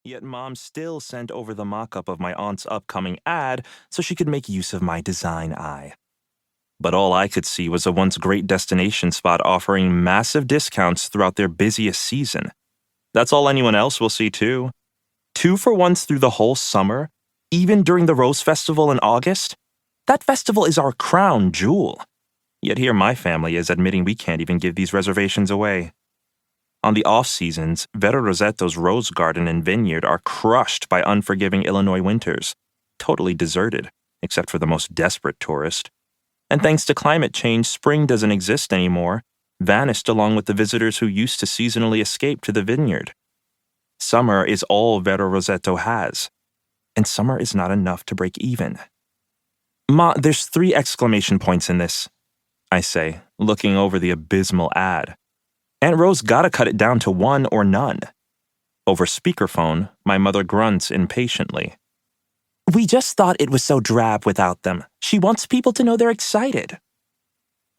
Yet Mom still sent over the mock-up of my aunt's upcoming ad so she could make use of my design eye. But all I could see was a once great destination spot offering massive discounts throughout their busiest season. That's all anyone else will see too. 2-for-1s through the whole summer, even during the Rose Festival in August. That festival is our crown jewel. Yet here my family is admitting we can't even give these reservations away. On the off-seasons, Vero Rossetto's Rose Garden and Vineyard are crushed by unforgiving Illinois winters, totally deserted, except for the most desperate tourist. And thanks to climate change, spring doesn't exist anymore, vanished along with the visitors who used to seasonally escape to the vineyard. Summer is all Vero Rossetto has, and summer is not enough to break even. Ma, there's 3 exclamation points in this, I say, looking over the abysmal ad. Aunt Rose gotta cut it down to 1 or none. Over speakerphone, my mother grunts impatiently. We just thought it was so drab without them. She wants people to know they're excited.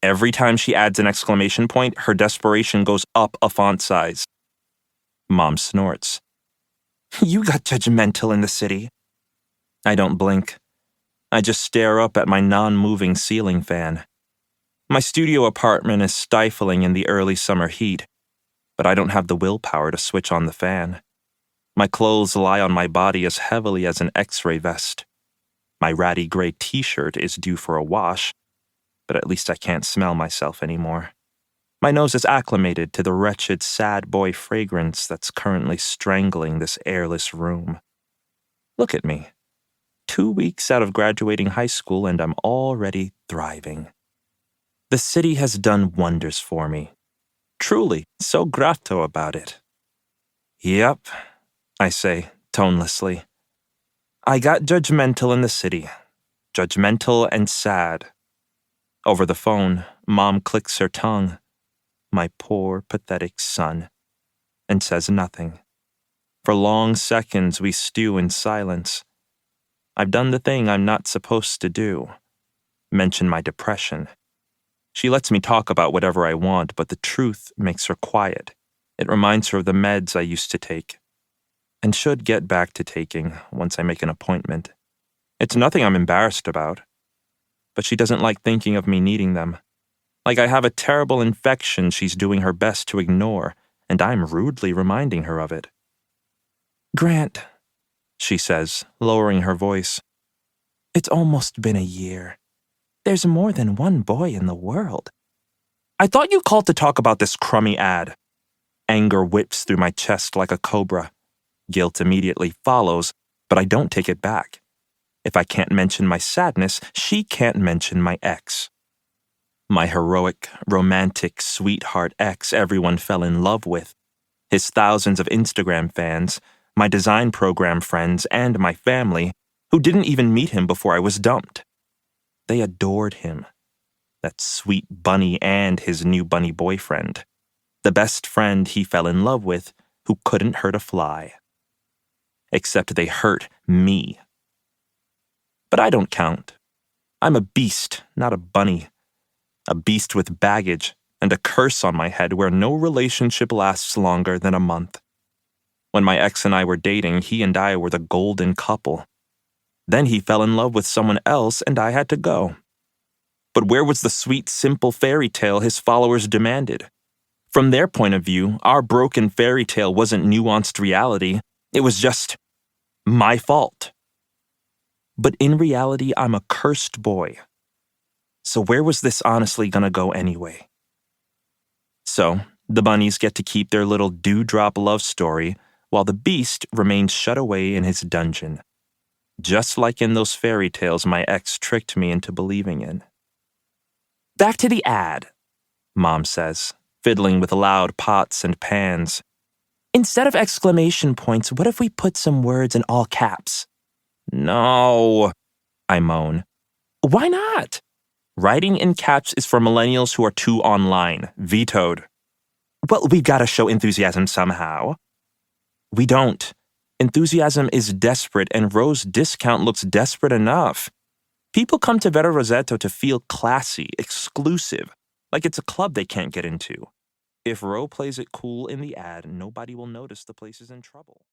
Every time she adds an exclamation point, her desperation goes up a font size. Mom snorts. You got judgmental in the city. I don't blink. I just stare up at my non-moving ceiling fan. My studio apartment is stifling in the early summer heat, but I don't have the willpower to switch on the fan. My clothes lie on my body as heavily as an X-ray vest. My ratty gray t-shirt is due for a wash, but at least I can't smell myself anymore. My nose is acclimated to the wretched sad boy fragrance that's currently strangling this airless room. Look at me. 2 weeks out of graduating high school and I'm already thriving. The city has done wonders for me. Truly, so grato about it. Yep, I say, tonelessly. I got judgmental in the city. Judgmental and sad. Over the phone, Mom clicks her tongue. My poor, pathetic son. And says nothing. For long seconds, we stew in silence. I've done the thing I'm not supposed to do. Mention my depression. She lets me talk about whatever I want, but the truth makes her quiet. It reminds her of the meds I used to take, and should get back to taking once I make an appointment. It's nothing I'm embarrassed about, but she doesn't like thinking of me needing them. Like I have a terrible infection she's doing her best to ignore, and I'm rudely reminding her of it. Grant, she says, lowering her voice, it's almost been a year. There's more than one boy in the world. I thought you called to talk about this crummy ad. Anger whips through my chest like a cobra. Guilt immediately follows, but I don't take it back. If I can't mention my sadness, she can't mention my ex. My heroic, romantic, sweetheart ex everyone fell in love with. His thousands of Instagram fans, my design program friends, and my family, who didn't even meet him before I was dumped. They adored him. That sweet bunny and his new bunny boyfriend. The best friend he fell in love with who couldn't hurt a fly. Except they hurt me. But I don't count. I'm a beast, not a bunny. A beast with baggage and a curse on my head where no relationship lasts longer than a month. When my ex and I were dating, he and I were the golden couple. Then he fell in love with someone else and I had to go. But where was the sweet, simple fairy tale his followers demanded? From their point of view, our broken fairy tale wasn't nuanced reality. It was just my fault. But in reality, I'm a cursed boy. So where was this honestly gonna go anyway? So, the bunnies get to keep their little dewdrop love story while the beast remains shut away in his dungeon. Just like in those fairy tales my ex tricked me into believing in. Back to the ad, Mom says, fiddling with loud pots and pans. Instead of exclamation points, what if we put some words in all caps? No, I moan. Why not? Writing in caps is for millennials who are too online. Vetoed. Well, we've got to show enthusiasm somehow. We don't. Enthusiasm is desperate, and Rose Discount looks desperate enough. People come to Vero Rossetto to feel classy, exclusive, like it's a club they can't get into. If Ro plays it cool in the ad, nobody will notice the place is in trouble.